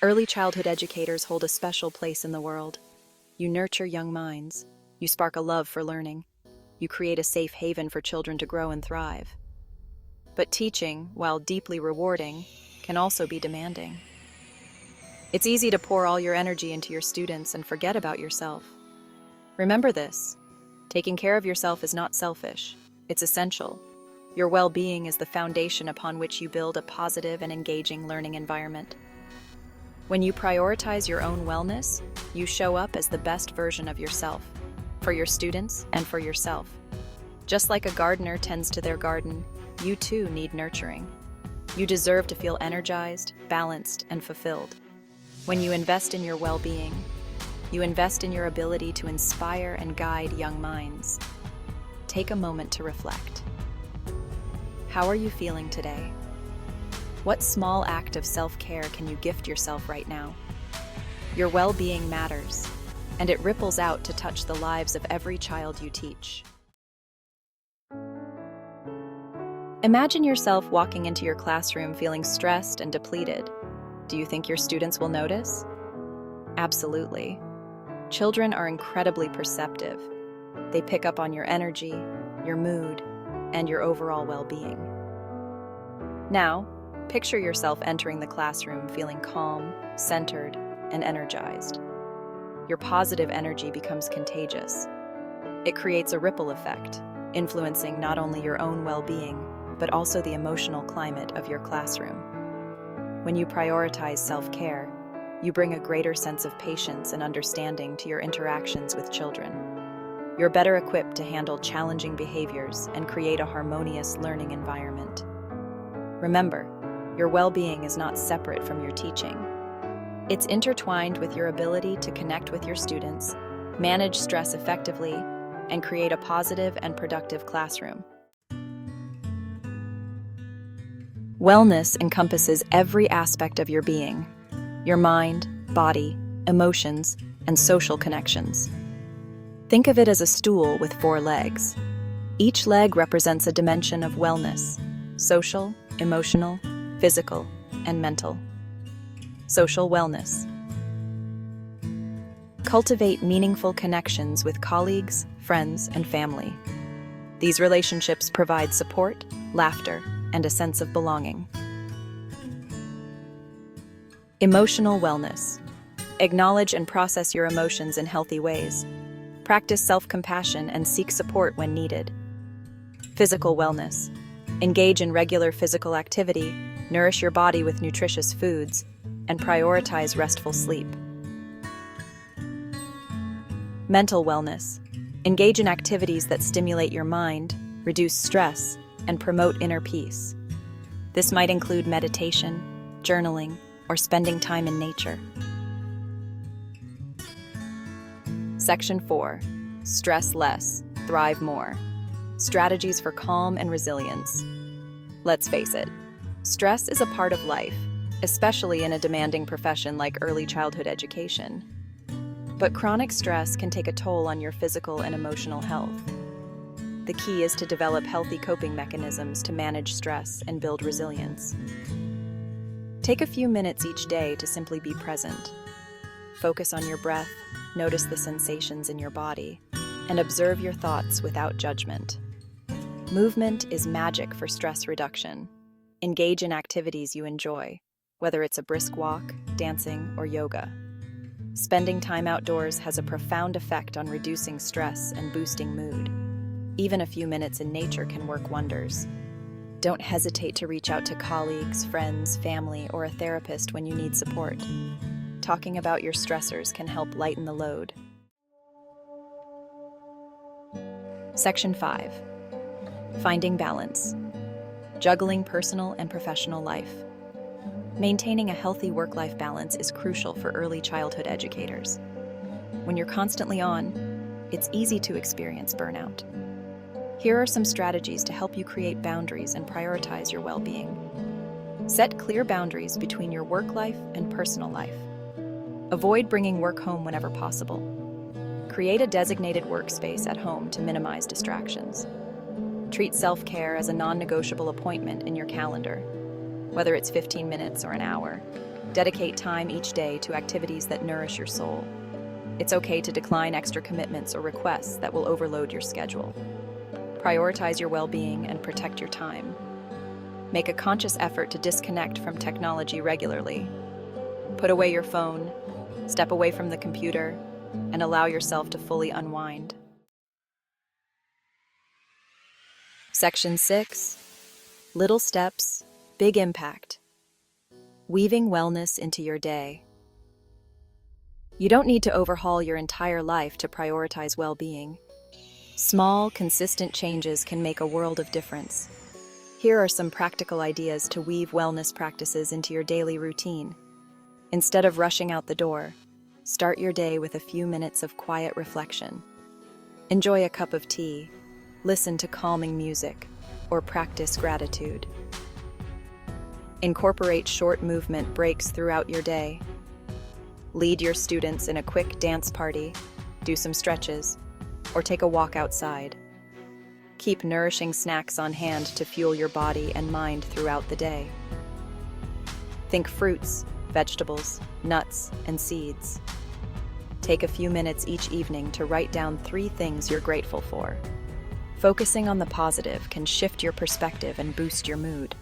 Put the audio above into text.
Early childhood educators hold a special place in the world. You nurture young minds. You spark a love for learning. You create a safe haven for children to grow and thrive. But teaching, while deeply rewarding, can also be demanding. It's easy to pour all your energy into your students and forget about yourself. Remember this: taking care of yourself is not selfish, it's essential. Your well-being is the foundation upon which you build a positive and engaging learning environment. When you prioritize your own wellness, you show up as the best version of yourself, for your students and for yourself. Just like a gardener tends to their garden, you too need nurturing. You deserve to feel energized, balanced, and fulfilled. When you invest in your well-being, you invest in your ability to inspire and guide young minds. Take a moment to reflect. How are you feeling today? What small act of self-care can you gift yourself right now? Your well-being matters, and it ripples out to touch the lives of every child you teach. Imagine yourself walking into your classroom feeling stressed and depleted. Do you think your students will notice? Absolutely. Children are incredibly perceptive. They pick up on your energy, your mood, and your overall well-being. Now, picture yourself entering the classroom feeling calm, centered, and energized. Your positive energy becomes contagious. It creates a ripple effect, influencing not only your own well-being, but also the emotional climate of your classroom. When you prioritize self-care, you bring a greater sense of patience and understanding to your interactions with children. You're better equipped to handle challenging behaviors and create a harmonious learning environment. Remember, your well-being is not separate from your teaching. It's intertwined with your ability to connect with your students, manage stress effectively, and create a positive and productive classroom. Wellness encompasses every aspect of your being: your mind, body, emotions, and social connections. Think of it as a stool with 4 legs. Each leg represents a dimension of wellness: social, emotional, physical, and mental. Social wellness. Cultivate meaningful connections with colleagues, friends, and family. These relationships provide support, laughter, and a sense of belonging. Emotional wellness. Acknowledge and process your emotions in healthy ways. Practice self-compassion and seek support when needed. Physical wellness. Engage in regular physical activity, nourish your body with nutritious foods, and prioritize restful sleep. Mental wellness. Engage in activities that stimulate your mind, reduce stress, and promote inner peace. This might include meditation, journaling, or spending time in nature. Section 4. Stress less, thrive more. Strategies for calm and resilience. Let's face it, stress is a part of life, especially in a demanding profession like early childhood education. But chronic stress can take a toll on your physical and emotional health. The key is to develop healthy coping mechanisms to manage stress and build resilience. Take a few minutes each day to simply be present. Focus on your breath, notice the sensations in your body, and observe your thoughts without judgment. Movement is magic for stress reduction. Engage in activities you enjoy, whether it's a brisk walk, dancing, or yoga. Spending time outdoors has a profound effect on reducing stress and boosting mood. Even a few minutes in nature can work wonders. Don't hesitate to reach out to colleagues, friends, family, or a therapist when you need support. Talking about your stressors can help lighten the load. Section 5. Finding balance. Juggling personal and professional life. Maintaining a healthy work-life balance is crucial for early childhood educators. When you're constantly on, it's easy to experience burnout. Here are some strategies to help you create boundaries and prioritize your well-being. Set clear boundaries between your work life and personal life. Avoid bringing work home whenever possible. Create a designated workspace at home to minimize distractions. Treat self-care as a non-negotiable appointment in your calendar, whether it's 15 minutes or an hour. Dedicate time each day to activities that nourish your soul. It's okay to decline extra commitments or requests that will overload your schedule. Prioritize your well-being and protect your time. Make a conscious effort to disconnect from technology regularly. Put away your phone, step away from the computer, and allow yourself to fully unwind. Section 6. Little steps, big impact. Weaving wellness into your day. You don't need to overhaul your entire life to prioritize well-being. Small, consistent changes can make a world of difference. Here are some practical ideas to weave wellness practices into your daily routine. Instead of rushing out the door, start your day with a few minutes of quiet reflection. Enjoy a cup of tea, listen to calming music, or practice gratitude. Incorporate short movement breaks throughout your day. Lead your students in a quick dance party, do some stretches, or take a walk outside. Keep nourishing snacks on hand to fuel your body and mind throughout the day. Think fruits, vegetables, nuts, and seeds. Take a few minutes each evening to write down 3 things you're grateful for. Focusing on the positive can shift your perspective and boost your mood.